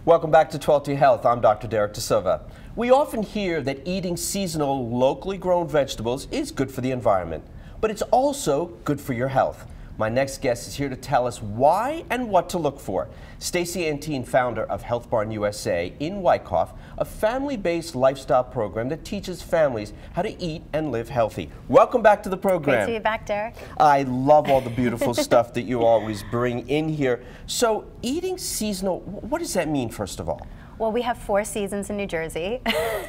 Welcome back to 12T Health. I'm Dr. Derek De Silva. We often hear that eating seasonal, locally grown vegetables is good for the environment, but it's also good for your health. My next guest is here to tell us why and what to look for. Stacey Antine, founder of Health Barn USA in Wyckoff, a family-based lifestyle program that teaches families how to eat and live healthy. Welcome back to the program. Great to be back, Derek. I love all the beautiful stuff that you always bring in here. So eating seasonal, what does that mean, first of all? Well, we have 4 seasons in New Jersey,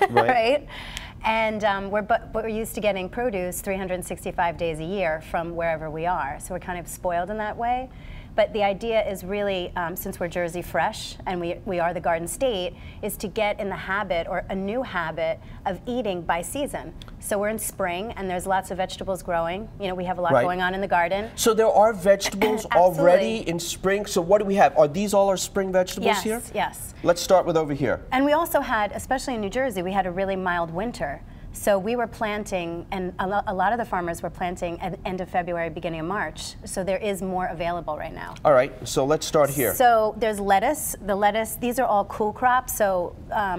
Right. right? And we're used to getting produce 365 days a year from wherever we are. So we're kind of spoiled in that way. But the idea is really, since we're Jersey fresh and we are the Garden State, is to get in the habit, or a new habit, of eating by season. So we're in spring and there's lots of vegetables growing. You know, we have a lot going on in the garden. So there are vegetables already in spring. So what do we have? Are these all our spring vegetables here? Yes, yes. Let's start with over here. And we also had, especially in New Jersey, we had a really mild winter. So we were planting, and a lot of the farmers were planting at the end of February, beginning of March. So there is more available right now. All right, so let's start here. So there's lettuce. The lettuce, these are all cool crops. So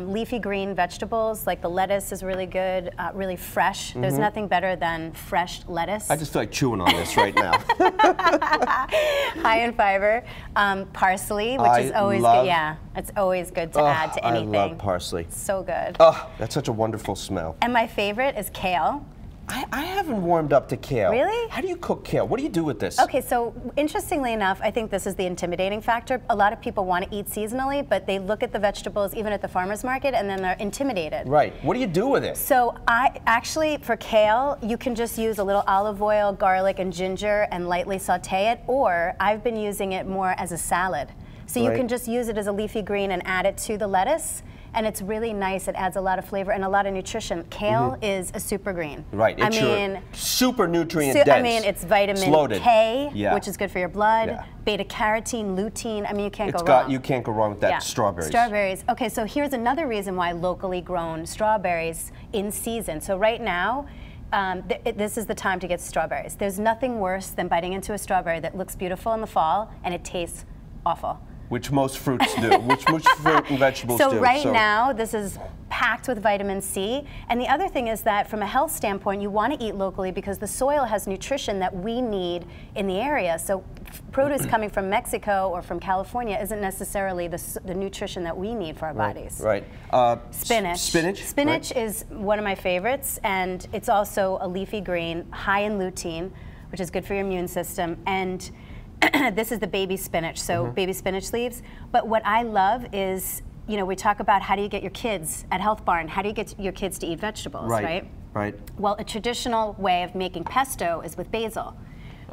leafy green vegetables, like the lettuce is really good, really fresh. There's nothing better than fresh lettuce. I just feel like chewing on this right now. High in fiber. Parsley, which is always good. Yeah, it's always good to add to anything. I love parsley. It's so good. Oh, that's such a wonderful smell. And my favorite is kale. I haven't warmed up to kale. Really? How do you cook kale? What do you do with this? Okay, so interestingly enough, I think this is the intimidating factor. A lot of people want to eat seasonally, but they look at the vegetables even at the farmer's market and then they're intimidated. Right. What do you do with it? So actually, for kale, you can just use a little olive oil, garlic, and ginger and lightly saute it, or I've been using it more as a salad. So you can just use it as a leafy green and add it to the lettuce. And it's really nice. It adds a lot of flavor and a lot of nutrition. Kale is a super green. Right. It's super nutrient dense. I mean, it's vitamin K, which is good for your blood. Beta carotene, lutein. I mean, you can't go wrong. You can't go wrong with that. Strawberries. Strawberries. Okay, so here's another reason why locally grown strawberries in season. So right now, this is the time to get strawberries. There's nothing worse than biting into a strawberry that looks beautiful in the fall and it tastes awful. Which most fruits do, which most fruit and vegetables do. So right now, this is packed with vitamin C. And the other thing is that from a health standpoint, you want to eat locally because the soil has nutrition that we need in the area. So produce coming from Mexico or from California isn't necessarily the nutrition that we need for our bodies. Right. Spinach. Spinach? Spinach is one of my favorites, and it's also a leafy green, high in lutein, which is good for your immune system. And this is the baby spinach, so baby spinach leaves. But what I love is, you know, we talk about how do you get your kids at Health Barn, how do you get your kids to eat vegetables, right? Right. Well, a traditional way of making pesto is with basil.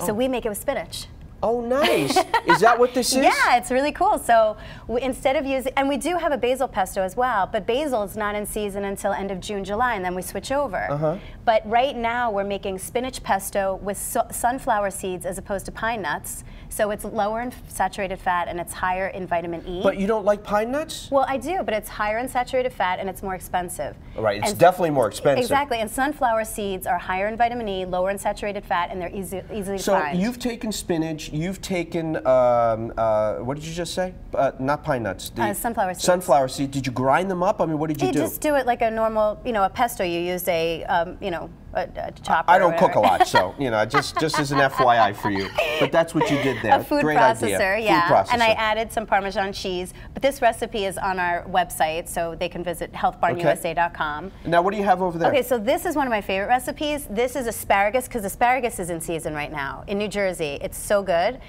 So we make it with spinach. Oh, nice. Is that what this is? Yeah, it's really cool. So instead of using, and we do have a basil pesto as well, but basil is not in season until end of June, July, and then we switch over. But right now we're making spinach pesto with sunflower seeds as opposed to pine nuts. So it's lower in saturated fat and it's higher in vitamin E. But you don't like pine nuts? Well, I do, but it's higher in saturated fat and it's more expensive. Right, it's definitely more expensive. Exactly, and sunflower seeds are higher in vitamin E, lower in saturated fat, and they're easily to find. So you've taken spinach, you've taken, what did you just say? Not pine nuts. Sunflower seeds. Sunflower seeds. Did you grind them up? I mean, what did you do? You just do it like a normal, you know, a pesto. You use a, you know, a chopper. I don't cook a lot, so, you know, just as an FYI for you. But that's what you did there. A food Great processor, idea. yeah. Food processor. And I added some Parmesan cheese. But this recipe is on our website, so they can visit healthbarnusa.com. Now, what do you have over there? Okay, so this is one of my favorite recipes. This is asparagus, because asparagus is in season right now in New Jersey. It's so good.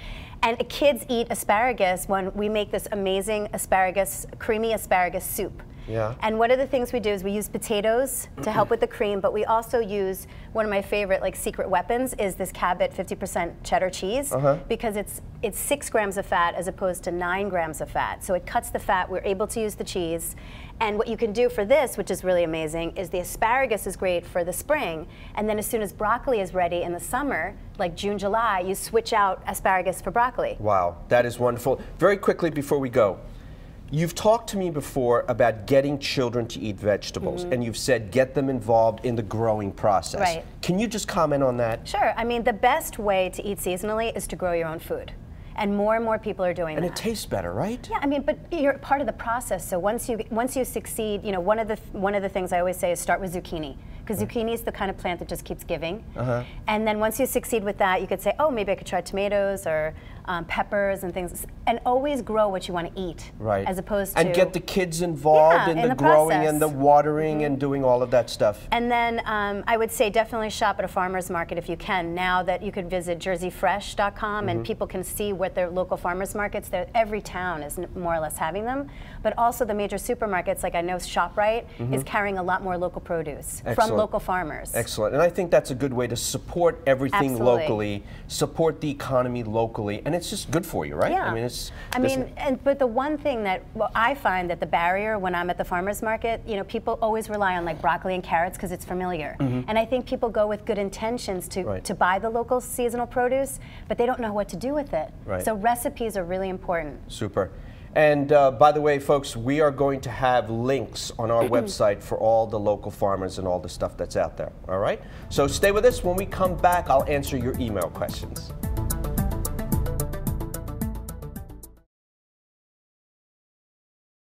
And kids eat asparagus when we make this amazing asparagus, creamy asparagus soup. Yeah. And one of the things we do is we use potatoes to help with the cream, but we also use one of my favorite like secret weapons is this Cabot 50% cheddar cheese because it's 6 grams of fat as opposed to 9 grams of fat. So it cuts the fat. We're able to use the cheese. And what you can do for this, which is really amazing, is the asparagus is great for the spring. And then as soon as broccoli is ready in the summer, like June, July, you switch out asparagus for broccoli. Wow, that is wonderful. Very quickly before we go, you've talked to me before about getting children to eat vegetables, and you've said get them involved in the growing process. Right. Can you just comment on that? Sure. I mean, the best way to eat seasonally is to grow your own food. And more people are doing that. And it tastes better, right? Yeah, I mean, but you're part of the process. So once you succeed, you know, one of the things I always say is start with zucchini, because zucchini is the kind of plant that just keeps giving. And then once you succeed with that, you could say, oh, maybe I could try tomatoes or peppers and things, and always grow what you want to eat, right? As opposed to, and get the kids involved in the growing process. And the watering and doing all of that stuff. And then I would say definitely shop at a farmer's market if you can. Now that you could visit jerseyfresh.com and people can see what their local farmers markets. Every town is more or less having them, but also the major supermarkets, like I know ShopRite is carrying a lot more local produce from local farmers. Excellent, and I think that's a good way to support everything locally, support the economy locally, and it's just good for you, right? Yeah. I mean, but the one thing that I find that the barrier when I'm at the farmer's market, you know, people always rely on like broccoli and carrots because it's familiar, and I think people go with good intentions to buy the local seasonal produce, but they don't know what to do with it. Right. So recipes are really important. Super. And by the way, folks, we are going to have links on our website for all the local farmers and all the stuff that's out there, all right? So stay with us. When we come back, I'll answer your email questions.